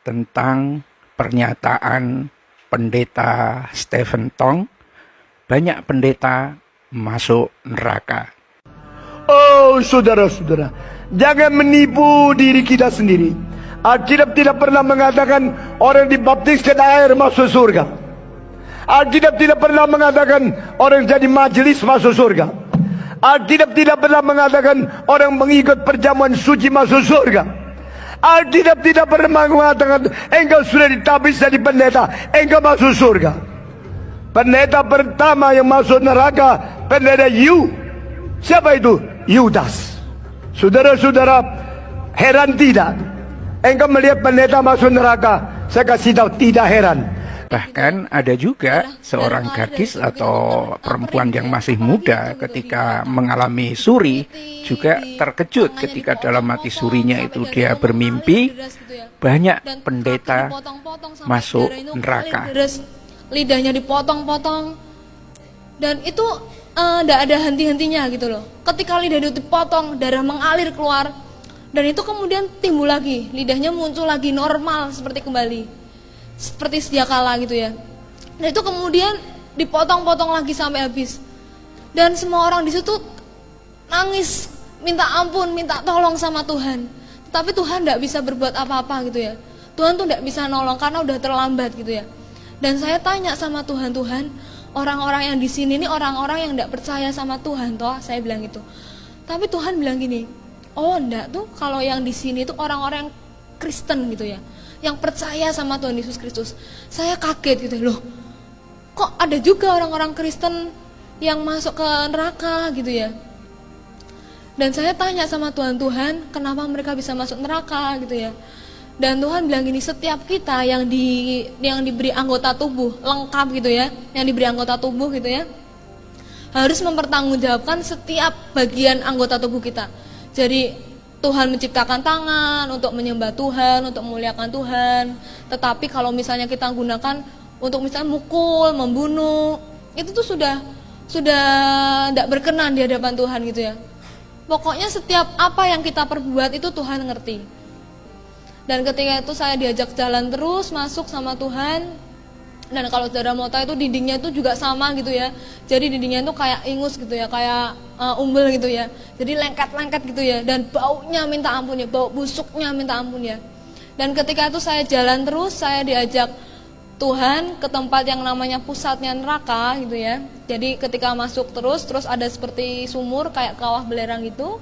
tentang pernyataan pendeta Stephen Tong, banyak pendeta masuk neraka. Oh saudara-saudara, jangan menipu diri kita sendiri. Alkitab tidak pernah mengatakan orang dibaptiskan air masuk surga. Alkitab tidak pernah mengatakan orang jadi majelis masuk surga. Alkitab tidak pernah mengatakan orang mengikut perjamuan suci masuk surga. Alkitab tidak pernah mengatakan engkau sudah ditabis jadi pendeta, engkau masuk surga. Pendeta pertama yang masuk neraka, pendeta Yu. Siapa itu? Yudas. Saudara-saudara, heran tidak engkau melihat pendeta masuk neraka? Saya kasih tahu, tidak heran. Bahkan ada juga seorang gadis atau perempuan yang masih muda ketika mengalami suri juga terkejut ketika dalam mati surinya itu dia bermimpi banyak pendeta masuk neraka. Lidahnya dipotong-potong dan itu tidak ada henti-hentinya gitu loh. Ketika lidah itu dipotong, darah mengalir keluar dan itu kemudian timbul lagi, lidahnya muncul lagi normal seperti kembali. Seperti sedia kala gitu ya. Dan itu kemudian dipotong-potong lagi sampai habis. Dan semua orang di situ nangis, minta ampun, minta tolong sama Tuhan. Tapi Tuhan tidak bisa berbuat apa-apa gitu ya. Tuhan tuh tidak bisa nolong karena udah terlambat gitu ya. Dan saya tanya sama Tuhan, Tuhan, orang-orang yang di sini ini orang-orang yang tidak percaya sama Tuhan toh, saya bilang gitu. Tapi Tuhan bilang gini, oh enggak tuh, kalau yang di sini tuh orang-orang Kristen gitu ya, yang percaya sama Tuhan Yesus Kristus. Saya kaget gitu loh, kok ada juga orang-orang Kristen yang masuk ke neraka gitu ya. Dan saya tanya sama Tuhan, Tuhan kenapa mereka bisa masuk neraka gitu ya. Dan Tuhan bilang gini, setiap kita yang diberi anggota tubuh lengkap gitu ya, yang diberi anggota tubuh gitu ya, harus mempertanggungjawabkan setiap bagian anggota tubuh kita. Jadi Tuhan menciptakan tangan untuk menyembah Tuhan, untuk memuliakan Tuhan. Tetapi kalau misalnya kita gunakan untuk misalnya mukul, membunuh, itu tuh sudah tidak berkenan di hadapan Tuhan gitu ya. Pokoknya setiap apa yang kita perbuat itu Tuhan ngerti. Dan ketika itu saya diajak jalan terus masuk sama Tuhan. Dan kalau saudara mau tahu itu dindingnya itu juga sama gitu ya. Jadi dindingnya itu kayak ingus gitu ya, kayak umbel gitu ya. Jadi lengket-lengket gitu ya. Dan baunya minta ampun ya, bau busuknya minta ampun ya. Dan ketika itu saya jalan terus, saya diajak Tuhan ke tempat yang namanya pusatnya neraka gitu ya. Jadi ketika masuk terus ada seperti sumur kayak kawah belerang gitu.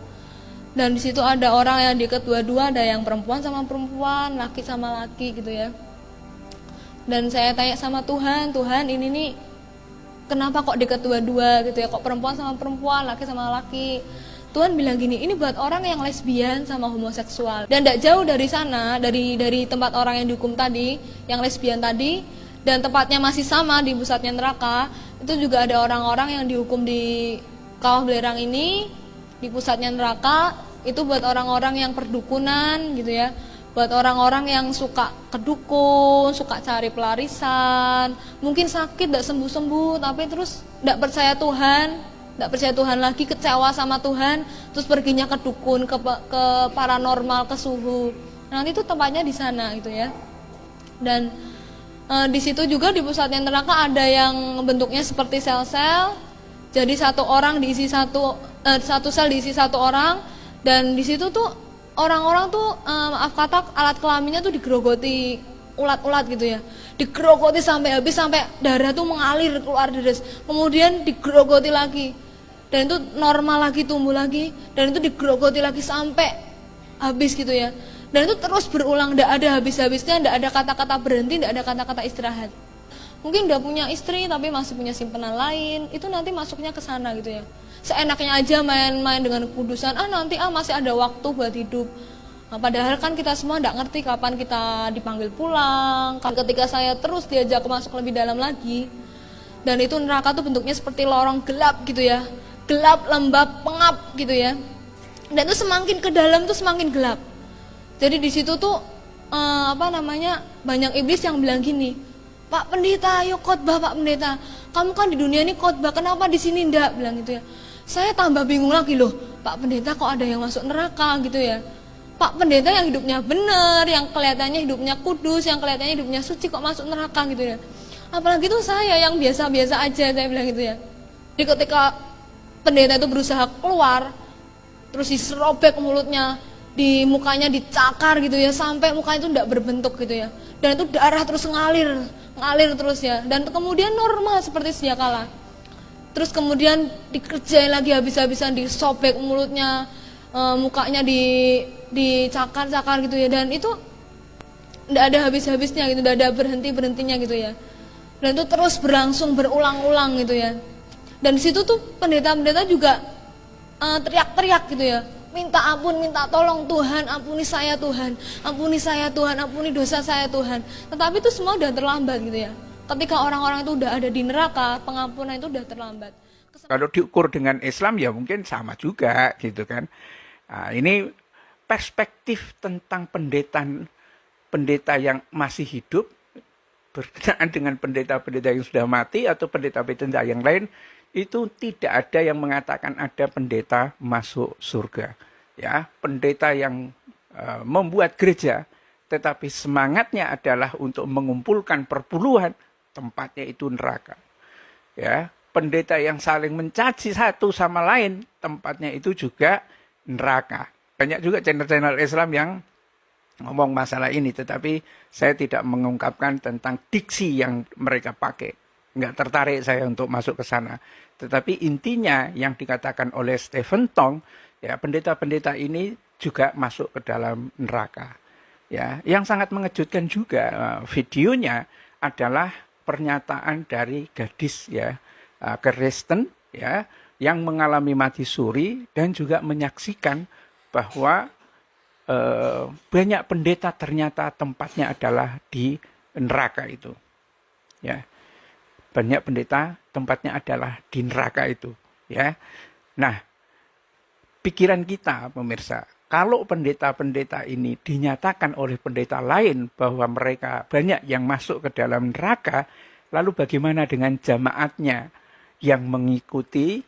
Dan di situ ada orang yang di kedua-dua, ada yang perempuan sama perempuan, laki sama laki gitu ya. Dan saya tanya sama Tuhan, Tuhan ini nih kenapa kok dekat dua-dua gitu ya, kok perempuan sama perempuan, laki sama laki. Tuhan bilang gini, ini buat orang yang lesbian sama homoseksual. Dan tidak jauh dari sana, dari tempat orang yang dihukum tadi, yang lesbian tadi, dan tempatnya masih sama di pusatnya neraka, itu juga ada orang-orang yang dihukum di kawah belerang ini, di pusatnya neraka. Itu buat orang-orang yang perdukunan gitu ya. Buat orang-orang yang suka kedukun, suka cari pelarisan, mungkin sakit tidak sembuh-sembuh, tapi terus tidak percaya Tuhan lagi, kecewa sama Tuhan, terus perginya ke dukun, ke paranormal, ke suhu. Nanti itu tempatnya di sana gitu ya. Dan di situ juga di pusatnya neraka ada yang bentuknya seperti sel-sel. Jadi satu sel diisi satu orang, dan di situ tuh orang-orang tuh maaf kata alat kelaminnya tuh digerogoti ulat-ulat gitu ya. Digerogoti sampai habis, sampai darah tuh mengalir keluar deras. Kemudian digerogoti lagi. Dan itu normal lagi, tumbuh lagi, dan itu digerogoti lagi sampai habis gitu ya. Dan itu terus berulang, tidak ada habis-habisnya, tidak ada kata-kata berhenti, tidak ada kata-kata istirahat. Mungkin udah punya istri tapi masih punya simpanan lain, itu nanti masuknya ke sana gitu ya. Seenaknya aja main-main dengan kekudusan, nanti masih ada waktu buat hidup. Nah, padahal kan kita semua tidak ngerti kapan kita dipanggil pulang. Ketika saya terus diajak masuk lebih dalam lagi, dan itu neraka tuh bentuknya seperti lorong gelap gitu ya, gelap, lembab, pengap gitu ya. Dan itu semakin ke dalam tuh semakin gelap. Jadi di situ tuh banyak iblis yang bilang gini, Pak Pendeta, ayo khotbah Pak Pendeta. Kamu kan di dunia ini khotbah, kenapa di sini enggak? Bilang gitu ya. Saya tambah bingung lagi loh, Pak Pendeta kok ada yang masuk neraka gitu ya. Pak Pendeta yang hidupnya benar, yang kelihatannya hidupnya kudus, yang kelihatannya hidupnya suci kok masuk neraka gitu ya. Apalagi tuh saya yang biasa-biasa aja, saya bilang gitu ya. Jadi ketika pendeta itu berusaha keluar, terus diserobek mulutnya, di mukanya dicakar gitu ya, sampai mukanya itu tidak berbentuk gitu ya. Dan itu darah terus ngalir terus ya. Dan kemudian normal seperti sedia kala. Terus kemudian dikerjain lagi habis-habisan, disobek mulutnya, mukanya dicakar-cakar gitu ya. Dan itu tidak ada habis-habisnya gitu, tidak ada berhenti-berhentinya gitu ya. Dan itu terus berlangsung berulang-ulang gitu ya. Dan di situ tuh pendeta-pendeta juga teriak-teriak gitu ya, minta ampun, minta tolong, Tuhan ampuni saya Tuhan, ampuni saya Tuhan, ampuni dosa saya Tuhan. Tetapi itu semua udah terlambat gitu ya. Ketika orang-orang itu udah ada di neraka, pengampunan itu udah terlambat. Kalau diukur dengan Islam ya mungkin sama juga gitu kan. Nah, ini perspektif tentang pendeta yang masih hidup berkenaan dengan pendeta-pendeta yang sudah mati atau pendeta-pendeta yang lain, itu tidak ada yang mengatakan ada pendeta masuk surga. Ya, pendeta yang membuat gereja, tetapi semangatnya adalah untuk mengumpulkan perpuluhan, tempatnya itu neraka. Ya, pendeta yang saling mencaci satu sama lain, tempatnya itu juga neraka. Banyak juga channel-channel Islam yang ngomong masalah ini, tetapi saya tidak mengungkapkan tentang diksi yang mereka pakai. Nggak tertarik saya untuk masuk ke sana. Tetapi intinya yang dikatakan oleh Stephen Tong, ya, pendeta-pendeta ini juga masuk ke dalam neraka. Ya, yang sangat mengejutkan juga videonya adalah pernyataan dari gadis ya, Kristen ya, yang mengalami mati suri dan juga menyaksikan bahwa banyak pendeta ternyata tempatnya adalah di neraka itu. Ya. Banyak pendeta tempatnya adalah di neraka itu, ya. Nah, pikiran kita pemirsa, kalau pendeta-pendeta ini dinyatakan oleh pendeta lain bahwa mereka banyak yang masuk ke dalam neraka, lalu bagaimana dengan jamaatnya yang mengikuti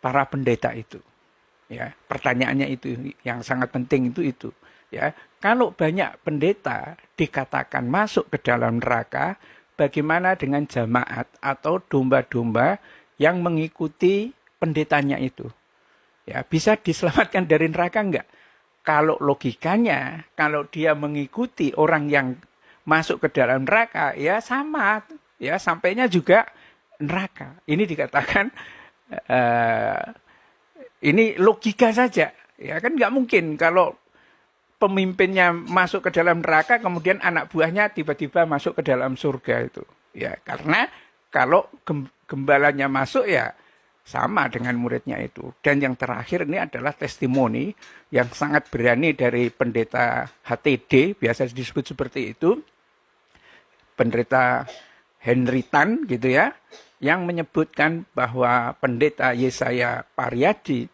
para pendeta itu? Ya, pertanyaannya itu yang sangat penting itu. Ya, kalau banyak pendeta dikatakan masuk ke dalam neraka, bagaimana dengan jamaat atau domba-domba yang mengikuti pendetanya itu? Ya, bisa diselamatkan dari neraka enggak? Kalau logikanya, kalau dia mengikuti orang yang masuk ke dalam neraka, ya sama, ya sampainya juga neraka. Ini dikatakan ini logika saja, ya kan nggak mungkin kalau pemimpinnya masuk ke dalam neraka kemudian anak buahnya tiba-tiba masuk ke dalam surga itu, ya karena kalau gembalanya masuk ya sama dengan muridnya itu. Dan yang terakhir ini adalah testimoni yang sangat berani dari pendeta HTD, biasa disebut seperti itu, pendeta Henry Tan gitu ya, yang menyebutkan bahwa pendeta Yesaya Pariadi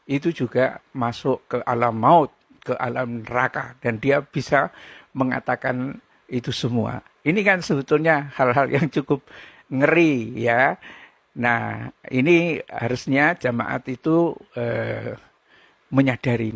itu juga masuk ke alam maut, ke alam neraka, dan dia bisa mengatakan itu semua. Ini kan sebetulnya hal-hal yang cukup ngeri ya. Nah, ini harusnya jamaat itu menyadari.